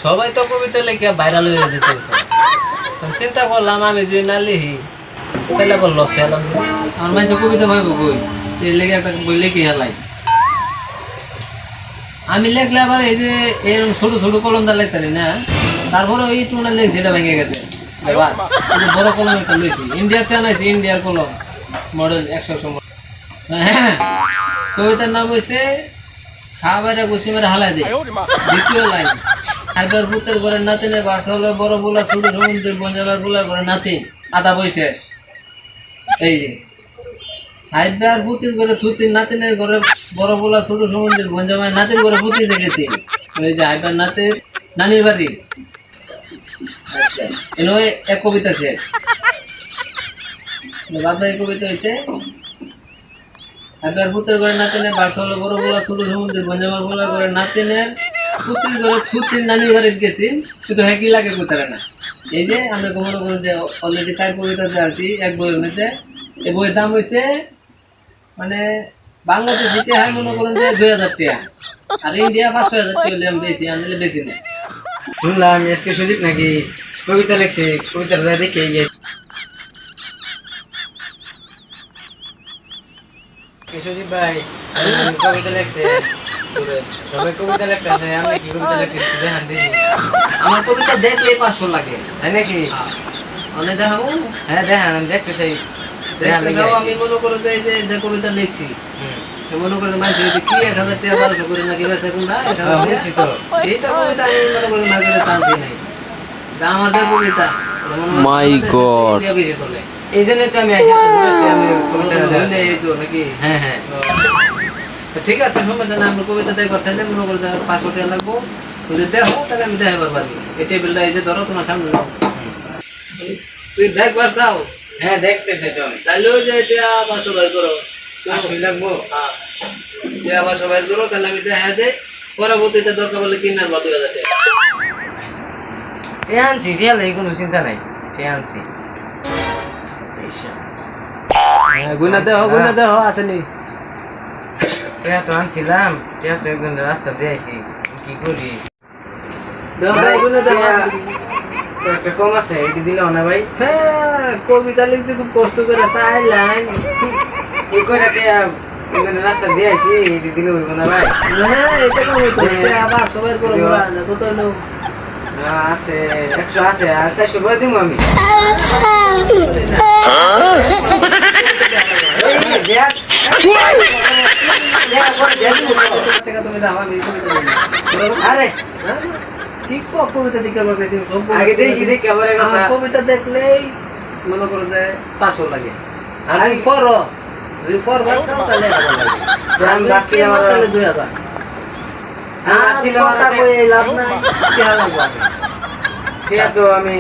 সবাই তো কবিতা লিখে ভাইরাল হয়ে যেতেছে। চিন্তা করলাম আমি যদি না লিখি তাহলে আবার লস খেলাম। আমার মাঝে কবিতা ভাইব বই এই লেগে একটা বই লিখে হেলাই। আমি লেখলে আবার এই যে এরকম ছোট ছোট কলম দা লিখতারি না, তারপরে ওই টুনা লেখছি এটা ভেঙে গেছে। এবার বড় কলম একটা লইছি, ইন্ডিয়াতে আনাইছি, ইন্ডিয়ার কলম মডেল 100 কবিতার নাম হয়েছে খাবারে গুছি মেরে হালাই দে। দ্বিতীয় লাইন, হাইবার পুতের ঘরে নাতিনে বাড়ছে হলো বড় বোলা ছোট সমুদ্রের বঞ্জাবার বোলার ঘরে নাতি আদা বই শেষ। এই যে হাইবার পুতির ঘরে থুতির নাতিনের ঘরে বড় বোলা ছোট সমুদ্রের বঞ্জামায় নাতির ঘরে পুতিতে গেছি। ওই যে হাইবার নাতির নানির বাড়ি। আচ্ছা এনে এক কবিতা শেষ। বাবা এই কবিতা হয়েছে হাইবার পুতের ঘরে নাতিনে বাড়ছে হলো বড় বোলা ছোট সমুদ্রের বঞ্জামার বোলার ঘরে নাতিনের পুতির ঘরে থুতির নানির ঘরে গেছি, কিন্তু হ্যাঁ কি লাগে কোথায় না। এই যে আমরা মনে করি যে অলরেডি 4 কবিতাতে আছি এক বইয়ের মধ্যে। এই বইয়ের দাম হয়েছে মানে বাংলাদেশ এটা হয় মনে করেন যে 2000 টাকা, আর ইন্ডিয়া 5-6 হাজার টাকা হলে আমি বেশি আনলে বেশি নেই। শুনলাম এসকে সুজিত নাকি কবিতা লেখছে, কবিতাটা দেখে গিয়ে সুজিত ভাই কবিতা লেখছে, সবাই কবিতা লেখতেছে, আমি কি কবিতা লেখছি দেখান দিই। আমার কবিতা দেখলে 500 লাগে, তাই নাকি? অনেক দেখাবো। হ্যাঁ দেখান, আমি দেখতে চাই। দেখতে যাও, আমি মনে করো যে এই যে কবিতা লিখছি মনে করে মানুষ কি 1000 টাকা 1200 করে নাকি বেচে কোনটা বুঝছি তো। এইটা কবিতা আমি মনে করি মার্কেটে চান্সই নাই। আমার যে কবিতা My God. বেশি চলে, এই জন্য তো আমি আসি আমি কবিতা নাকি। হ্যাঁ হ্যাঁ ঠিক আছে, সমস্যা না। আমরা কবিতা দেখবার চাইলে মনে করো 500 টাকা লাগবো, যদি দেখো তাহলে আমি দেখাবার পারি। এই টেবিলটা এই যে ধরো তোমার সামনে নাও, তুই দেখবার চাও? হ্যাঁ দেখতে চাই তো আমি। তাহলে ওই যে এটা 500 বাইর করো, 500 লাগবো। হ্যাঁ এটা 500 বাইর করো, তাহলে আমি দেখা দেয়। পরবর্তীতে দরকার বলে কিনার বা 2000 টাকা আনছি, রিয়াল এই কোনো চিন্তা নাই, আনছি। গুনা দেহ আসেনি। টিয়া তো আনছিলাম, টিয়া তো একজন রাস্তা দিয়ে আইছি, কি করি? একটা কম আছে, এটি দিলেও না ভাই? হ্যাঁ কবিতা লিখছি খুব কষ্ট করে, 4 লাইন। এই কয়টা টিয়া রাস্তা দিয়ে আইছি, এটি দিলে হইব না ভাই? হ্যাঁ এটা কম হইতো, আবার সবাই করো কত নেও? আছে 100 আছে, আর 400 করে দিব আমি। আরে কি কবিতা দেখে কবিতা দেখলেই মনে করো যে 500 লাগে, আর যদি ফরওয়ার্ড চাও তাহলে 1000 লাগে। আমি ভাবছি আমার 2000 লাভ নাই, টিয়া লাগবে। টিয়া তো আমি